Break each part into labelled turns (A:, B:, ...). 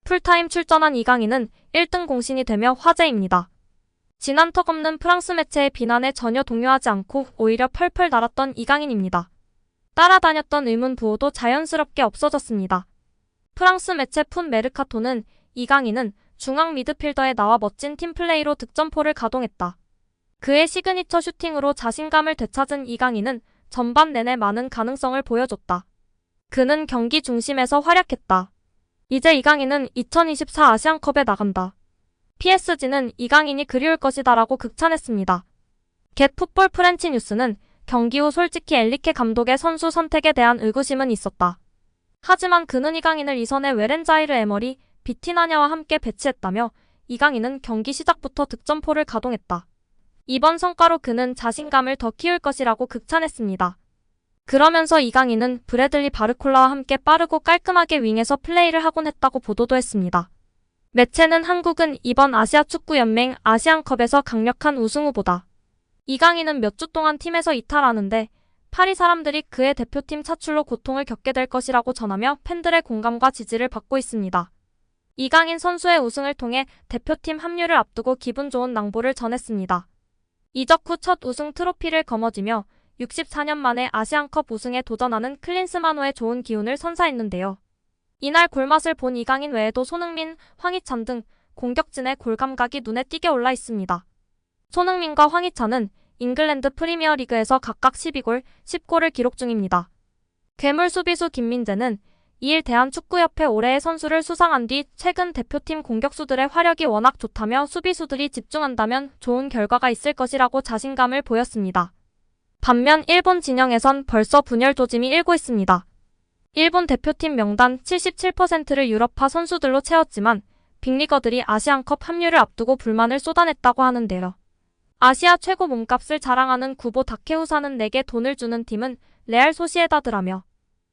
A: 풀타임 출전한 이강인은 1등 공신이 되며 화제입니다. 지난 턱없는 프랑스 매체의 비난에 전혀 동요하지 않고 오히려 펄펄 날았던 이강인입니다. 따라다녔던 의문 부호도 자연스럽게 없어졌습니다. 프랑스 매체 푼 메르카토는 이강인은 중앙 미드필더에 나와 멋진 팀플레이로 득점포를 가동했다. 그의 시그니처 슈팅으로 자신감을 되찾은 이강인은 전반 내내 많은 가능성을 보여줬다. 그는 경기 중심에서 활약했다. 이제 이강인은 2024 아시안컵에 나간다. PSG는 이강인이 그리울 것이다 라고 극찬했습니다. 겟 풋볼 프렌치 뉴스는 경기 후 솔직히 엔리케 감독의 선수 선택에 대한 의구심은 있었다. 하지만 그는 이강인을 이선에 웨렌자이르 에머리, 비티나냐와 함께 배치했다며 이강인은 경기 시작부터 득점포를 가동했다. 이번 성과로 그는 자신감을 더 키울 것이라고 극찬했습니다. 그러면서 이강인은 브래들리 바르콜라와 함께 빠르고 깔끔하게 윙에서 플레이를 하곤 했다고 보도도 했습니다. 매체는 한국은 이번 아시아축구연맹 아시안컵에서 강력한 우승 후보다. 이강인은 몇 주 동안 팀에서 이탈하는데 파리 사람들이 그의 대표팀 차출로 고통을 겪게 될 것이라고 전하며 팬들의 공감과 지지를 받고 있습니다. 이강인 선수의 우승을 통해 대표팀 합류를 앞두고 기분 좋은 낭보를 전했습니다. 이적 후 첫 우승 트로피를 거머쥐며 64년 만에 아시안컵 우승에 도전하는 클린스만호의 좋은 기운을 선사했는데요. 이날 골맛을 본 이강인 외에도 손흥민, 황희찬 등 공격진의 골감각이 눈에 띄게 올라 있습니다. 손흥민과 황희찬은 잉글랜드 프리미어리그에서 각각 12골, 10골을 기록 중입니다. 괴물 수비수 김민재는 2일 대한축구협회 올해의 선수를 수상한 뒤 최근 대표팀 공격수들의 화력이 워낙 좋다며 수비수들이 집중한다면 좋은 결과가 있을 것이라고 자신감을 보였습니다. 반면 일본 진영에선 벌써 분열 조짐이 일고 있습니다. 일본 대표팀 명단 77%를 유럽파 선수들로 채웠지만 빅리거들이 아시안컵 합류를 앞두고 불만을 쏟아냈다고 하는데요. 아시아 최고 몸값을 자랑하는 구보 다케우사는 내게 돈을 주는 팀은 레알 소시에다드라며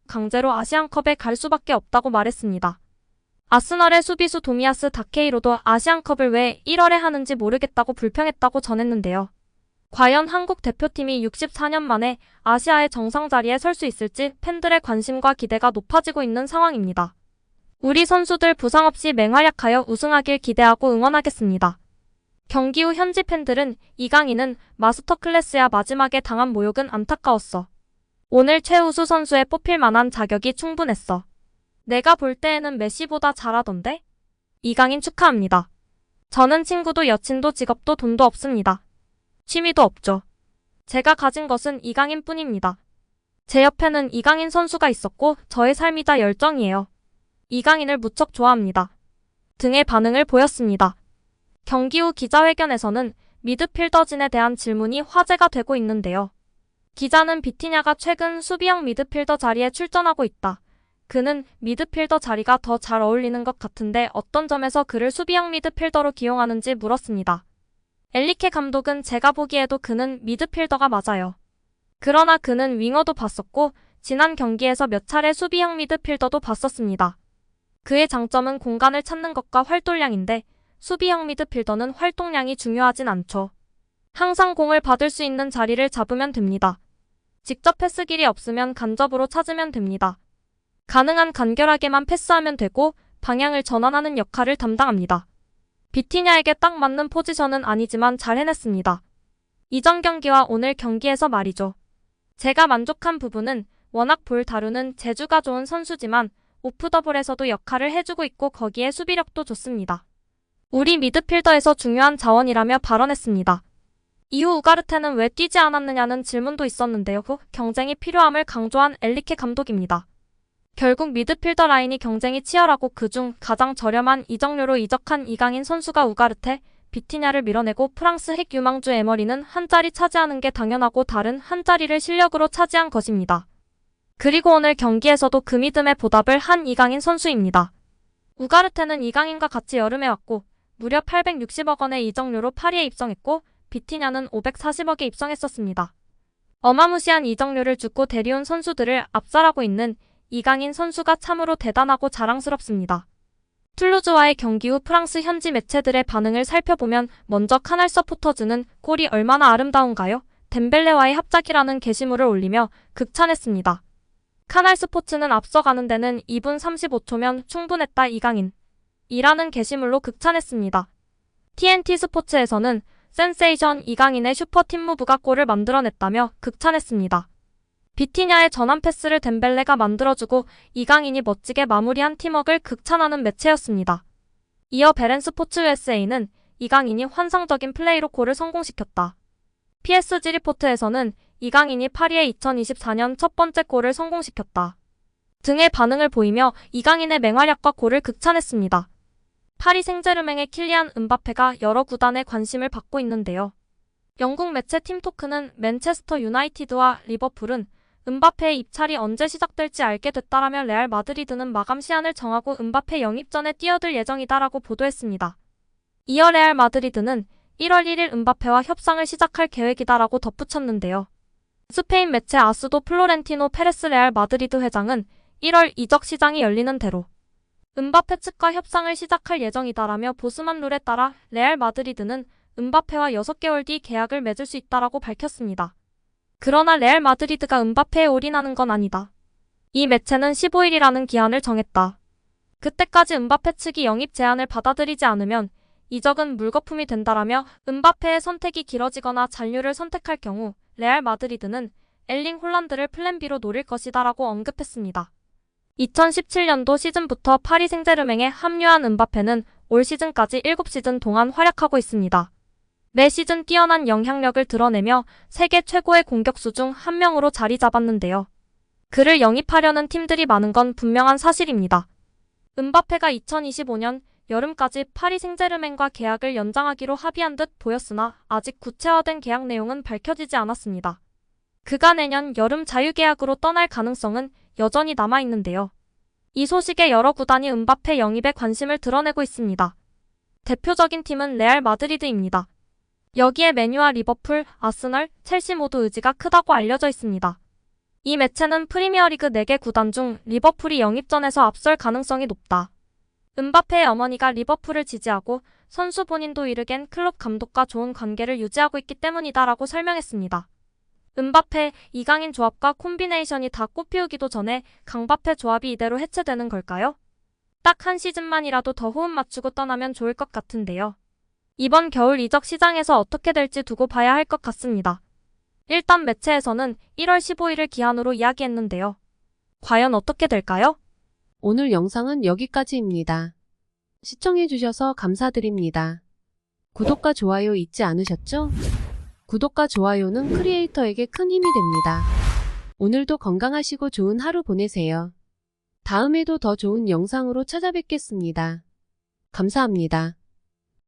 A: 강제로 아시안컵에 갈 수밖에 없다고 말했습니다. 아스널의 수비수 도미아스 다케이로도 아시안컵을 왜 1월에 하는지 모르겠다고 불평했다고 전했는데요. 과연 한국 대표팀이 64년 만에 아시아의 정상 자리에 설 수 있을지 팬들의 관심과 기대가 높아지고 있는 상황입니다. 우리 선수들 부상 없이 맹활약하여 우승하길 기대하고 응원하겠습니다. 경기 후 현지 팬들은 이강인은 마스터 클래스야 마지막에 당한 모욕은 안타까웠어. 오늘 최우수 선수에 뽑힐 만한 자격이 충분했어. 내가 볼 때에는 메시보다 잘하던데? 이강인 축하합니다. 저는 친구도 여친도 직업도 돈도 없습니다. 취미도 없죠. 제가 가진 것은 이강인 뿐입니다. 제 옆에는 이강인 선수가 있었고 저의 삶이 다 열정이에요. 이강인을 무척 좋아합니다. 등의 반응을 보였습니다. 경기 후 기자회견에서는 미드필더진에 대한 질문이 화제가 되고 있는데요. 기자는 비티냐가 최근 수비형 미드필더 자리에 출전하고 있다. 그는 미드필더 자리가 더 잘 어울리는 것 같은데 어떤 점에서 그를 수비형 미드필더로 기용하는지 물었습니다. 엔리케 감독은 제가 보기에도 그는 미드필더가 맞아요. 그러나 그는 윙어도 봤었고 지난 경기에서 몇 차례 수비형 미드필더도 봤었습니다. 그의 장점은 공간을 찾는 것과 활동량인데 수비형 미드필더는 활동량이 중요하진 않죠. 항상 공을 받을 수 있는 자리를 잡으면 됩니다. 직접 패스 길이 없으면 간접으로 찾으면 됩니다. 가능한 간결하게만 패스하면 되고 방향을 전환하는 역할을 담당합니다. 비티냐에게 딱 맞는 포지션은 아니지만 잘 해냈습니다. 이전 경기와 오늘 경기에서 말이죠. 제가 만족한 부분은 워낙 볼 다루는 재주가 좋은 선수지만 오프더블에서도 역할을 해주고 있고 거기에 수비력도 좋습니다. 우리 미드필더에서 중요한 자원이라며 발언했습니다. 이후 우가르테는 왜 뛰지 않았느냐는 질문도 있었는데요. 경쟁이 필요함을 강조한 엔리케 감독입니다. 결국 미드필더 라인이 경쟁이 치열하고 그중 가장 저렴한 이적료로 이적한 이강인 선수가 우가르테, 비티냐를 밀어내고 프랑스 핵 유망주 에머리는 한 자리 차지하는 게 당연하고 다른 한 자리를 실력으로 차지한 것입니다. 그리고 오늘 경기에서도 그 믿음에 보답을 한 이강인 선수입니다. 우가르테는 이강인과 같이 여름에 왔고 무려 860억 원의 이적료로 파리에 입성했고 비티냐는 540억에 입성했었습니다. 어마무시한 이적료를 주고 데려온 선수들을 압살하고 있는 이강인 선수가 참으로 대단하고 자랑스럽습니다. 툴루즈와의 경기 후 프랑스 현지 매체들의 반응을 살펴보면 먼저 카날 서포터즈는 골이 얼마나 아름다운가요? 덴벨레와의 합작이라는 게시물을 올리며 극찬했습니다. 카날 스포츠는 앞서가는 데는 2분 35초면 충분했다. 이강인 이라는 게시물로 극찬했습니다. TNT 스포츠에서는 센세이션 이강인의 슈퍼 팀무브가 골을 만들어냈다며 극찬했습니다. 비티냐의 전환 패스를 덴벨레가 만들어주고 이강인이 멋지게 마무리한 팀워크를 극찬하는 매체였습니다. 이어 베렌 스포츠 USA는 이강인이 환상적인 플레이로 골을 성공시켰다. PSG 리포트에서는 이강인이 파리의 2024년 첫 번째 골을 성공시켰다. 등의 반응을 보이며 이강인의 맹활약과 골을 극찬했습니다. 파리 생제르맹의 킬리안 음바페가 여러 구단의 관심을 받고 있는데요. 영국 매체 팀토크는 맨체스터 유나이티드와 리버풀은 음바페의 입찰이 언제 시작될지 알게 됐다라며 레알 마드리드는 마감 시한을 정하고 음바페 영입 전에 뛰어들 예정이다라고 보도했습니다. 이어 레알 마드리드는 1월 1일 음바페와 협상을 시작할 계획이다라고 덧붙였는데요. 스페인 매체 아스도 플로렌티노 페레스 레알 마드리드 회장은 1월 이적 시장이 열리는 대로 음바페 측과 협상을 시작할 예정이다라며 보스만 룰에 따라 레알 마드리드는 음바페와 6개월 뒤 계약을 맺을 수 있다라고 밝혔습니다. 그러나 레알 마드리드가 음바페에 올인하는 건 아니다. 이 매체는 15일이라는 기한을 정했다. 그때까지 음바페 측이 영입 제안을 받아들이지 않으면 이적은 물거품이 된다라며 음바페의 선택이 길어지거나 잔류를 선택할 경우 레알 마드리드는 엘링 홀란드를 플랜 B로 노릴 것이다라고 언급했습니다. 2017년도 시즌부터 파리 생제르맹에 합류한 음바페는 올 시즌까지 7시즌 동안 활약하고 있습니다. 매 시즌 뛰어난 영향력을 드러내며 세계 최고의 공격수 중 한 명으로 자리 잡았는데요. 그를 영입하려는 팀들이 많은 건 분명한 사실입니다. 음바페가 2025년 여름까지 파리 생제르맹과 계약을 연장하기로 합의한 듯 보였으나 아직 구체화된 계약 내용은 밝혀지지 않았습니다. 그가 내년 여름 자유계약으로 떠날 가능성은 여전히 남아있는데요. 이 소식에 여러 구단이 음바페 영입에 관심을 드러내고 있습니다. 대표적인 팀은 레알 마드리드입니다. 여기에 맨유와 리버풀, 아스널, 첼시 모두 의지가 크다고 알려져 있습니다. 이 매체는 프리미어리그 4개 구단 중 리버풀이 영입전에서 앞설 가능성이 높다. 음바페의 어머니가 리버풀을 지지하고 선수 본인도 이르겐 클럽 감독과 좋은 관계를 유지하고 있기 때문이다라고 설명했습니다. 음바페, 이강인 조합과 콤비네이션이 다 꽃피우기도 전에 강바페 조합이 이대로 해체되는 걸까요? 딱 한 시즌만이라도 더 호흡 맞추고 떠나면 좋을 것 같은데요. 이번 겨울 이적 시장에서 어떻게 될지 두고 봐야 할 것 같습니다. 일단 매체에서는 1월 15일을 기한으로 이야기했는데요. 과연 어떻게 될까요?
B: 오늘 영상은 여기까지입니다. 시청해주셔서 감사드립니다. 구독과 좋아요 잊지 않으셨죠? 구독과 좋아요는 크리에이터에게 큰 힘이 됩니다. 오늘도 건강하시고 좋은 하루 보내세요. 다음에도 더 좋은 영상으로 찾아뵙겠습니다. 감사합니다.